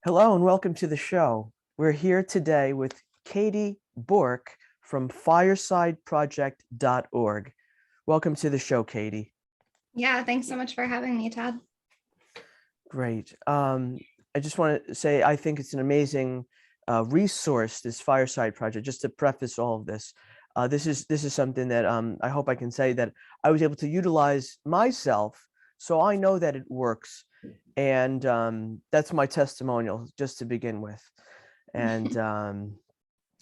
Hello and welcome to the show. We're here today with Katie Bourque from firesideproject.org. Welcome to the show, Katie. Yeah, thanks so much for having me, Todd. Great. I just want to say I think it's an amazing resource, this Fireside project. Just to preface all of this, this is something that I hope I can say that I was able to utilize myself, so I know that it works, and that's my testimonial just to begin with. And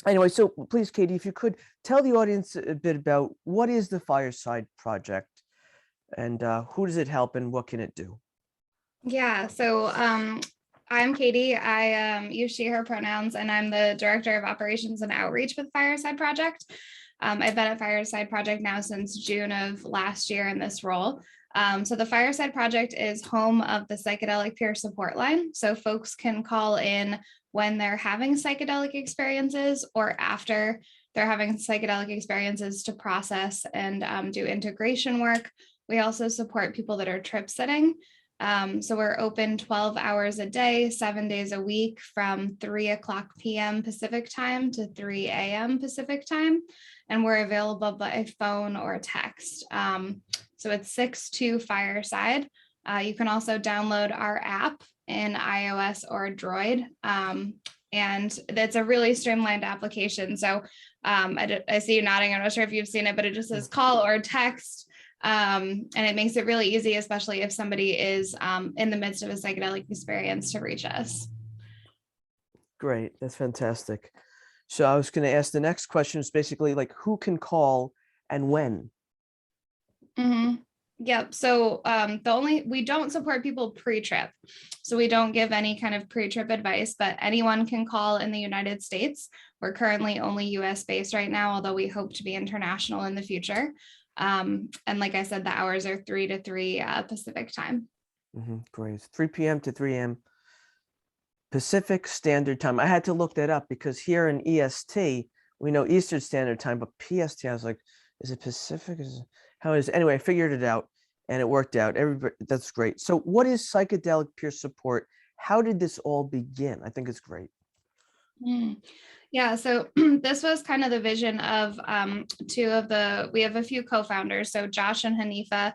anyway, so please, Katie, if you could tell the audience a bit about what is the Fireside Project and who does it help and what can it do? Yeah, so I'm Katie. I use she, her pronouns, and I'm the Director of Operations and Outreach with Fireside Project. I've been at Fireside Project now since June of last year in this role. So the Fireside Project is home of the psychedelic peer support line. So folks can call in when they're having psychedelic experiences or after they're having psychedelic experiences to process and do integration work. We also support people that are trip sitting. So we're open 12 hours a day, 7 days a week from 3:00 p.m. Pacific time to 3 a.m. Pacific time. And we're available by phone or text. So it's 62 Fireside. You can also download our app in iOS or Droid. And it's a really streamlined application. So I see you nodding. I'm not sure if you've seen it, but it just says call or text. And it makes it really easy, especially if somebody is in the midst of a psychedelic experience, to reach us. Great, that's fantastic. So I was going to ask the next question is basically like who can call and when? Mm-hmm. Yep. So we don't support people pre-trip. So we don't give any kind of pre-trip advice, but anyone can call in the United States. We're currently only US based right now, although we hope to be international in the future. And like I said, the hours are 3 to 3 Pacific time. Great. 3 p.m. to 3 a.m. Pacific Standard Time. I had to look that up because here in EST, we know Eastern Standard Time, but PST, I was like, is it Pacific? How is it? Anyway, I figured it out and it worked out. Everybody, that's great. So what is psychedelic peer support? How did this all begin? I think it's great. Yeah, so this was kind of the vision of we have a few co-founders. So Josh and Hanifa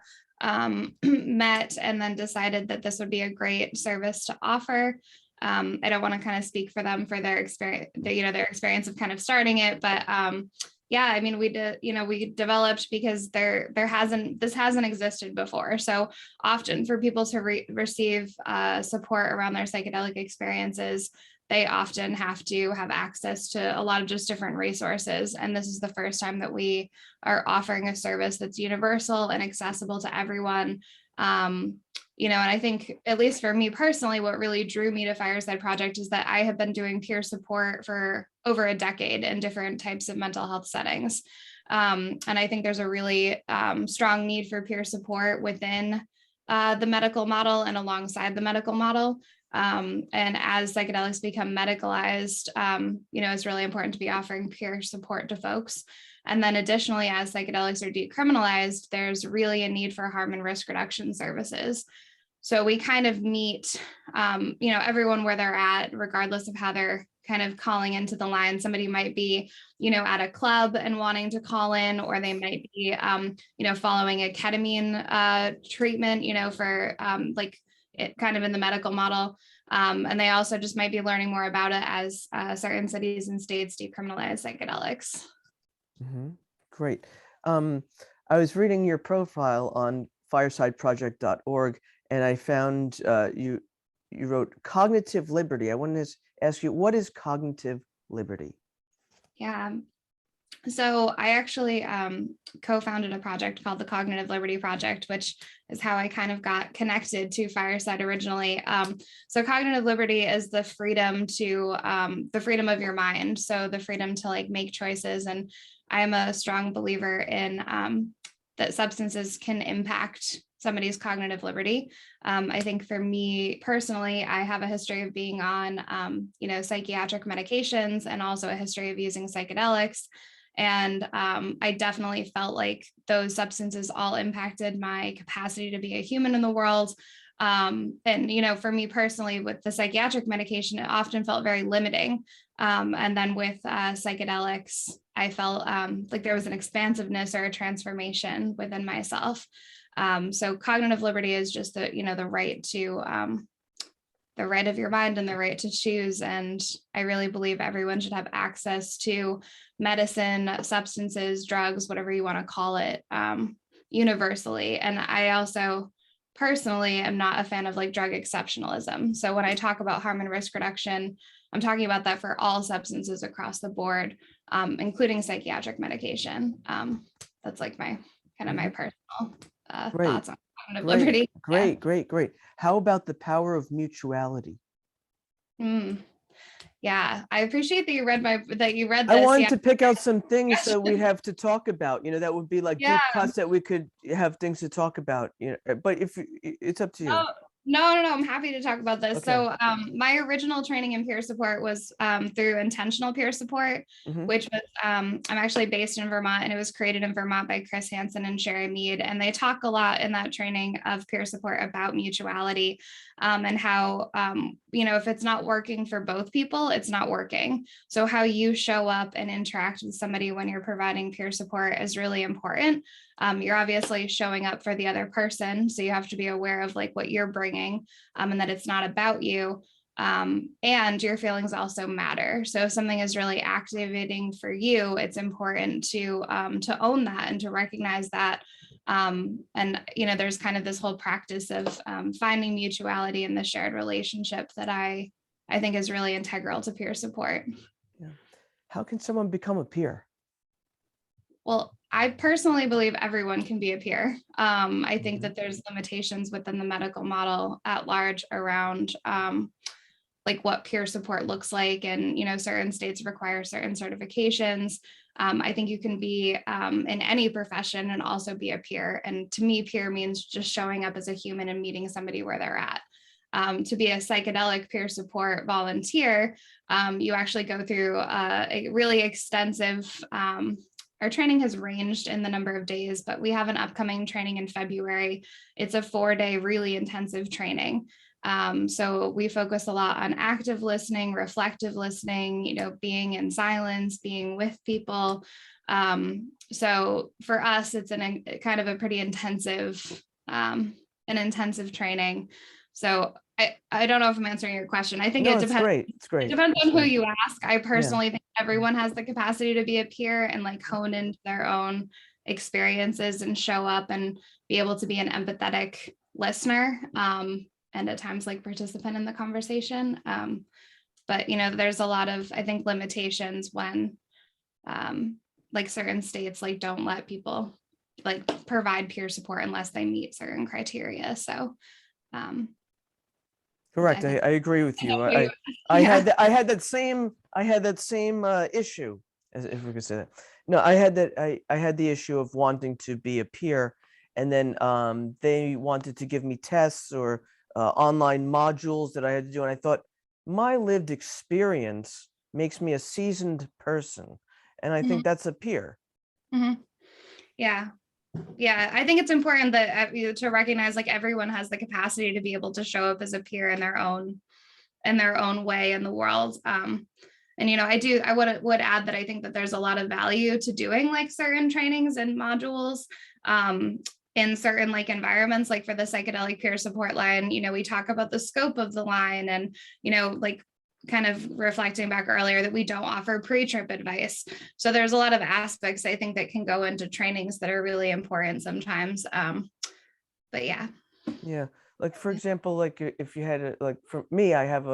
met and then decided that this would be a great service to offer. I don't want to kind of speak for them for their experience, their experience of kind of starting it, but yeah, I mean, we developed because this hasn't existed before. So often for people to receive support around their psychedelic experiences, they often have to have access to a lot of just different resources. And this is the first time that we are offering a service that's universal and accessible to everyone. And I think, at least for me personally, what really drew me to Fireside Project is that I have been doing peer support for over a decade in different types of mental health settings. And I think there's a really strong need for peer support within the medical model and alongside the medical model. And as psychedelics become medicalized, it's really important to be offering peer support to folks. And then additionally, as psychedelics are decriminalized, there's really a need for harm and risk reduction services. So we kind of meet, everyone where they're at, regardless of how they're kind of calling into the line. Somebody might be, at a club and wanting to call in, or they might be, following a ketamine treatment, for it kind of in the medical model. And they also just might be learning more about it as certain cities and states decriminalize psychedelics. Great. I was reading your profile on firesideproject.org and I found you wrote cognitive liberty. I wanted to ask you, what is cognitive liberty? Yeah. So I actually co-founded a project called the Cognitive Liberty Project, which is how I kind of got connected to Fireside originally. So cognitive liberty is the freedom of your mind. So the freedom to make choices. And I'm a strong believer in that substances can impact somebody's cognitive liberty. I think for me personally, I have a history of being on, psychiatric medications and also a history of using psychedelics. And I definitely felt like those substances all impacted my capacity to be a human in the world. And, for me personally, with the psychiatric medication, it often felt very limiting. And then with psychedelics, I felt like there was an expansiveness or a transformation within myself. So cognitive liberty is just the right to the right of your mind and the right to choose. And I really believe everyone should have access to medicine, substances, drugs, whatever you want to call it, universally. And I also personally am not a fan of like drug exceptionalism. So when I talk about harm and risk reduction, I'm talking about that for all substances across the board, including psychiatric medication. That's like my personal Great, thoughts on cognitive great, liberty. great, great, great. How about the power of mutuality? Yeah, I appreciate that you read this. I wanted to pick out some things that we'd have to talk about, that would be like Yeah. deep cuts that we could have things to talk about, but if it's up to you. Oh, no, I'm happy to talk about this. Okay. So my original training in peer support was through intentional peer support, which was, I'm actually based in Vermont, and it was created in Vermont by Chris Hansen and Sherry Mead. And they talk a lot in that training of peer support about mutuality, and how, if it's not working for both people, it's not working. So how you show up and interact with somebody when you're providing peer support is really important. You're obviously showing up for the other person, so you have to be aware of like what you're bringing, and that it's not about you, and your feelings also matter. So if something is really activating for you, it's important to own that and to recognize that. And there's kind of this whole practice of finding mutuality in the shared relationship that I think is really integral to peer support. Yeah. How can someone become a peer? Well, I personally believe everyone can be a peer. I think that there's limitations within the medical model at large around like what peer support looks like. And, certain states require certain certifications. I think you can be in any profession and also be a peer. And to me, peer means just showing up as a human and meeting somebody where they're at. To be a psychedelic peer support volunteer, you actually go through a really extensive our training has ranged in the number of days, but we have an upcoming training in February. It's a 4-day, really intensive training. So we focus a lot on active listening, reflective listening, being in silence, being with people. So for us, it's kind of a pretty intensive, an intensive training. So I don't know if I'm answering your question. I think it depends. It's great. It depends on who you ask. I personally think everyone has the capacity to be a peer and like hone into their own experiences and show up and be able to be an empathetic listener, and at times like participant in the conversation. But there's a lot of, I think, limitations when like certain states like don't let people like provide peer support unless they meet certain criteria. So correct. I agree with you. I had that same issue, as if we could say that. No, I had the issue of wanting to be a peer, and then they wanted to give me tests or online modules that I had to do, and I thought my lived experience makes me a seasoned person, and I think that's a peer. Yeah, I think it's important that to recognize like everyone has the capacity to be able to show up as a peer in their own way in the world. And I would add that I think that there's a lot of value to doing like certain trainings and modules in certain like environments. Like for the psychedelic peer support line, we talk about the scope of the line and like kind of reflecting back earlier that we don't offer pre-trip advice. So there's a lot of aspects I think that can go into trainings that are really important sometimes. But yeah. Yeah. Like, for example, like if you had like for me, I have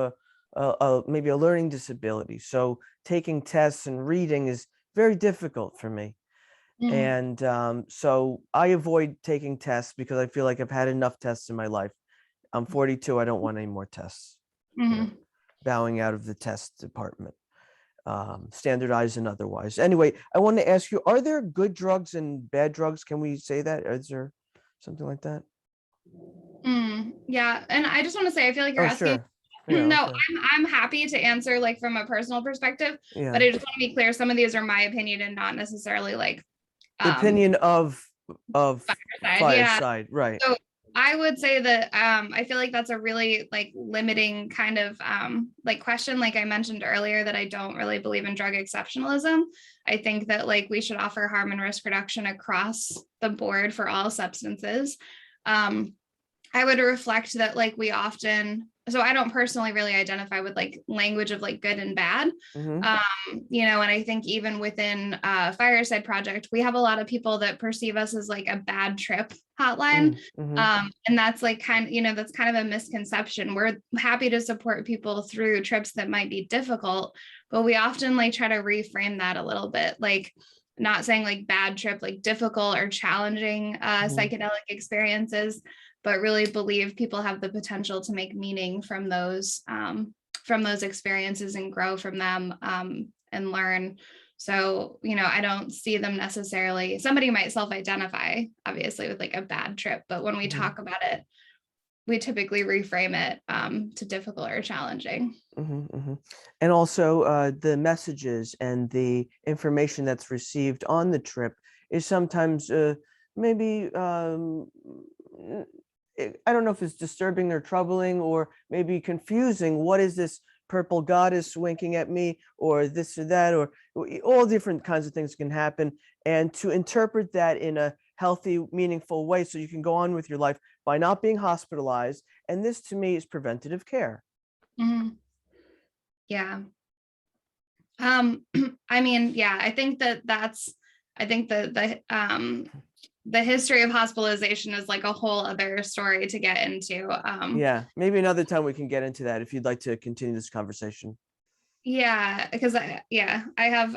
maybe a learning disability. So taking tests and reading is very difficult for me. And so I avoid taking tests because I feel like I've had enough tests in my life. I'm 42. I don't want any more tests. Bowing out of the test department, standardized and otherwise. Anyway, I want to ask you, are there good drugs and bad drugs? Can we say that? Is there something like that? Yeah. And I just want to say, I feel like you're asking. Sure. Yeah, no, okay. I'm happy to answer like from a personal perspective, but I just want to be clear. Some of these are my opinion and not necessarily like the opinion of Fireside. Fireside, right. So I would say that I feel like that's a really like limiting kind of like question. Like I mentioned earlier, that I don't really believe in drug exceptionalism. I think that like we should offer harm and risk reduction across the board for all substances. I would reflect that like we often, so I don't personally really identify with like language of like good and bad. Mm-hmm. You know, and I think even within Fireside Project, we have a lot of people that perceive us as like a bad trip hotline. Mm-hmm. And that's like kind of, you know, that's kind of a misconception. We're happy to support people through trips that might be difficult, but we often like try to reframe that a little bit. Like not saying like bad trip, like difficult or challenging Mm-hmm. psychedelic experiences, but really believe people have the potential to make meaning from those experiences and grow from them, and learn. So, you know, I don't see them necessarily. Somebody might self-identify, obviously, with like a bad trip, but when we Mm-hmm. talk about it, we typically reframe it to difficult or challenging. Mm-hmm. Mm-hmm. And also the messages and the information that's received on the trip is sometimes maybe I don't know if it's disturbing or troubling or maybe confusing. What is this purple goddess winking at me, or this or that, or all different kinds of things can happen. And to interpret that in a healthy, meaningful way so you can go on with your life by not being hospitalized. And this to me is preventative care. Mhm. Yeah. I mean, yeah, I think that I think that the history of hospitalization is like a whole other story to get into. Yeah, maybe another time we can get into that if you'd like to continue this conversation. Yeah, because I have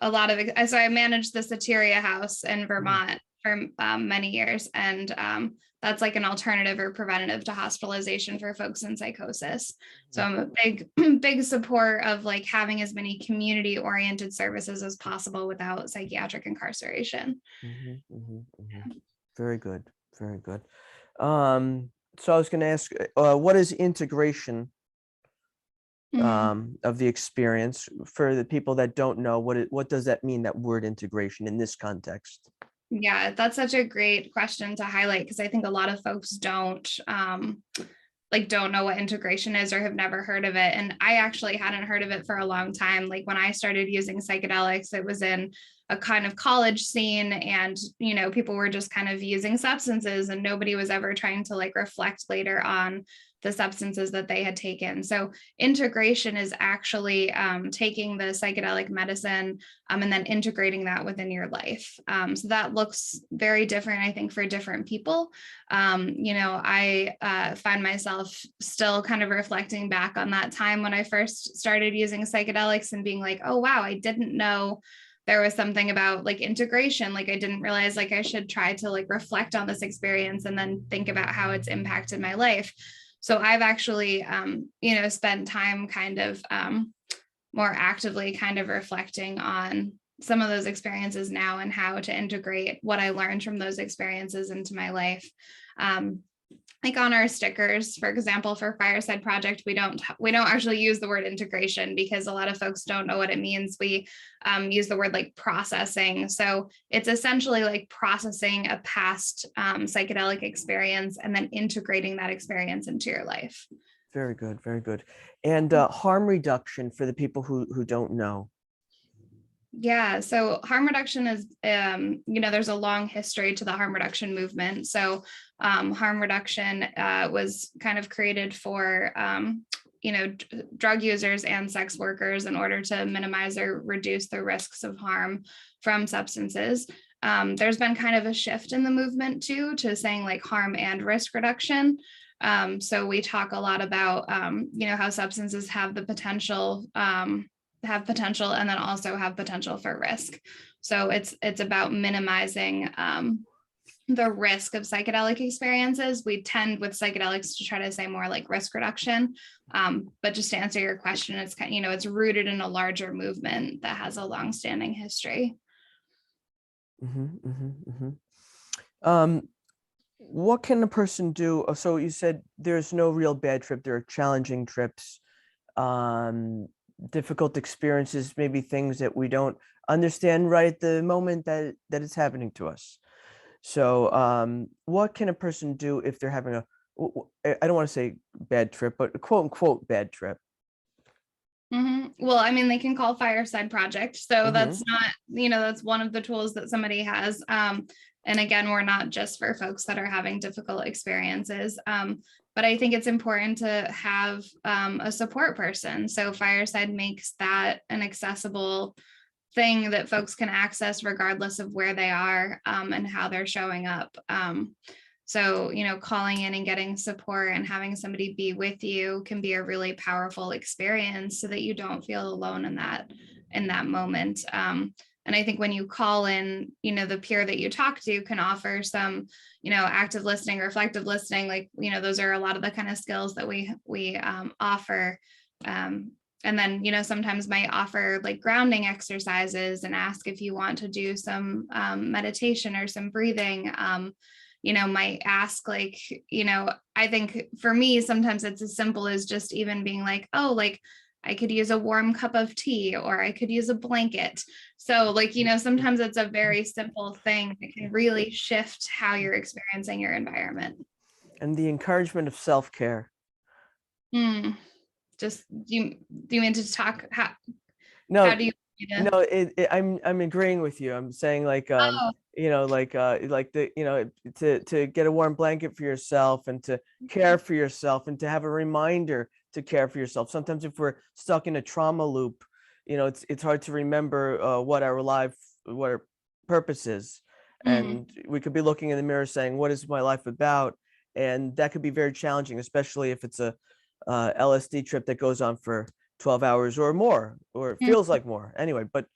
a lot of, so I managed the Sateria House in Mhm. Vermont for many years, and that's like an alternative or preventative to hospitalization for folks in psychosis. So I'm a big big support of like having as many community oriented services as possible without psychiatric incarceration. Mhm, mhm, mhm. Very good, very good. Um, so I was going to ask, what is integration Mhm. of the experience for the people that don't know what does that mean, that word integration in this context? Yeah, that's such a great question to highlight, because I think a lot of folks don't know what integration is or have never heard of it. And I actually hadn't heard of it for a long time. Like when I started using psychedelics, it was in a kind of college scene, and you know, people were just kind of using substances and nobody was ever trying to like reflect later on the substances that they had taken. So integration is actually taking the psychedelic medicine and then integrating that within your life. So that looks very different, I think, for different people. You know, I find myself still kind of reflecting back on that time when I first started using psychedelics and being like, oh, wow, I didn't know there was something about like integration. Like I didn't realize like I should try to like reflect on this experience and then think about how it's impacted my life. So I've actually, you know, spent time kind of more actively kind of reflecting on some of those experiences now and how to integrate what I learned from those experiences into my life. Um, like on our stickers, for example, for Fireside Project, we don't actually use the word integration because a lot of folks don't know what it means. We use the word like processing. So it's essentially like processing a past psychedelic experience and then integrating that experience into your life. Very good, very good. And harm reduction for the people who don't know. Yeah, so harm reduction is, you know, there's a long history to the harm reduction movement. So harm reduction was kind of created for, you know, drug users and sex workers in order to minimize or reduce the risks of harm from substances. There's been kind of a shift in the movement too, to saying like harm and risk reduction. So we talk a lot about, you know, how substances have the potential, and then also have potential for risk. So it's about minimizing the risk of psychedelic experiences. We tend with psychedelics to try to say more like risk reduction. But just to answer your question, it's kind, you know, it's rooted in a larger movement that has a longstanding history. Mm-hmm, mm-hmm, mm-hmm. What can a person do? So you said there's no real bad trip. There are challenging trips, um, difficult experiences, maybe things that we don't understand right at the moment that it's happening to us. So what can a person do if they're having a, I don't want to say bad trip, but a quote unquote bad trip? Well, I mean, they can call Fireside Project. So Hmm. that's not, that's one of the tools that somebody has. And again, we're not just for folks that are having difficult experiences. But I think it's important to have a support person. So Fireside makes that an accessible thing that folks can access regardless of where they are and how they're showing up. So, calling in and getting support and having somebody be with you can be a really powerful experience so that you don't feel alone in that moment. And I think when you call in, the peer that you talk to can offer some, active listening, reflective listening, like, those are a lot of the kind of skills that we offer. And then, sometimes might offer like grounding exercises and ask if you want to do some meditation or some breathing. Might ask like, I think for me, sometimes it's as simple as just even being like, oh, like I could use a warm cup of tea or I could use a blanket. So like, sometimes it's a very simple thing that can really shift how you're experiencing your environment. And the encouragement of self-care. Hmm. Just do you mean to talk how No, do you no, I'm agreeing with you. I'm saying like oh, like the to get a warm blanket for yourself and to care for yourself and to have a reminder to care for yourself. Sometimes if we're stuck in a trauma loop, it's hard to remember what our purpose is, mhm, and we could be looking in the mirror saying, "What is my life about?" And that could be very challenging, especially if it's a LSD trip that goes on for 12 hours or more, or it mhm. feels like more anyway. But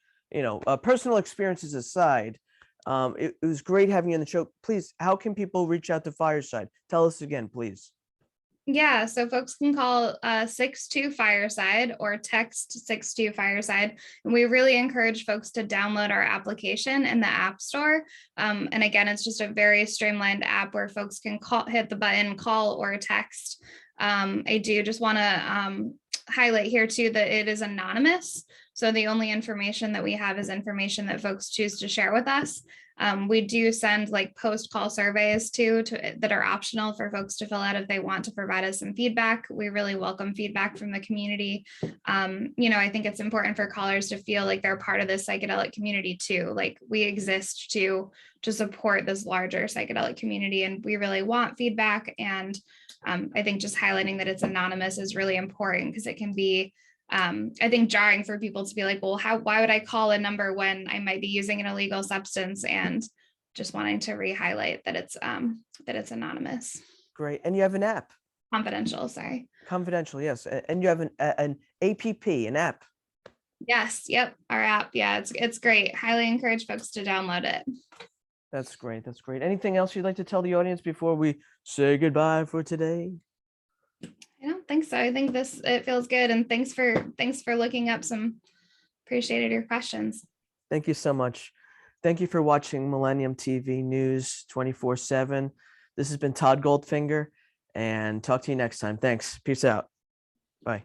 personal experiences aside, it was great having you on the show. Please, how can people reach out to Fireside? Tell us again, please. Yeah, so folks can call 62 Fireside or text 62 Fireside. And we really encourage folks to download our application in the App Store. And again, it's just a very streamlined app where folks can hit the button, call or text. I do just want to highlight here too that it is anonymous. So the only information that we have is information that folks choose to share with us. We do send like post-call surveys too that are optional for folks to fill out if they want to provide us some feedback. We really welcome feedback from the community. I think it's important for callers to feel like they're part of this psychedelic community too. Like we exist to support this larger psychedelic community, and we really want feedback. And I think just highlighting that it's anonymous is really important because it can be I think jarring for people to be like, well, why would I call a number when I might be using an illegal substance? And just wanting to re-highlight that it's anonymous, Great, and you have an app, confidential, sorry. confidential, yes, and you have an app, an app. Yes, yep, our app. Yeah, it's great. Highly encourage folks to download it. That's great. That's great. Anything else you'd like to tell the audience before we say goodbye for today? I don't think so. I think it feels good. And thanks for looking up some, appreciated your questions. Thank you so much. Thank you for watching Millennium TV News 24/7. This has been Todd Goldfinger, and talk to you next time. Thanks. Peace out. Bye.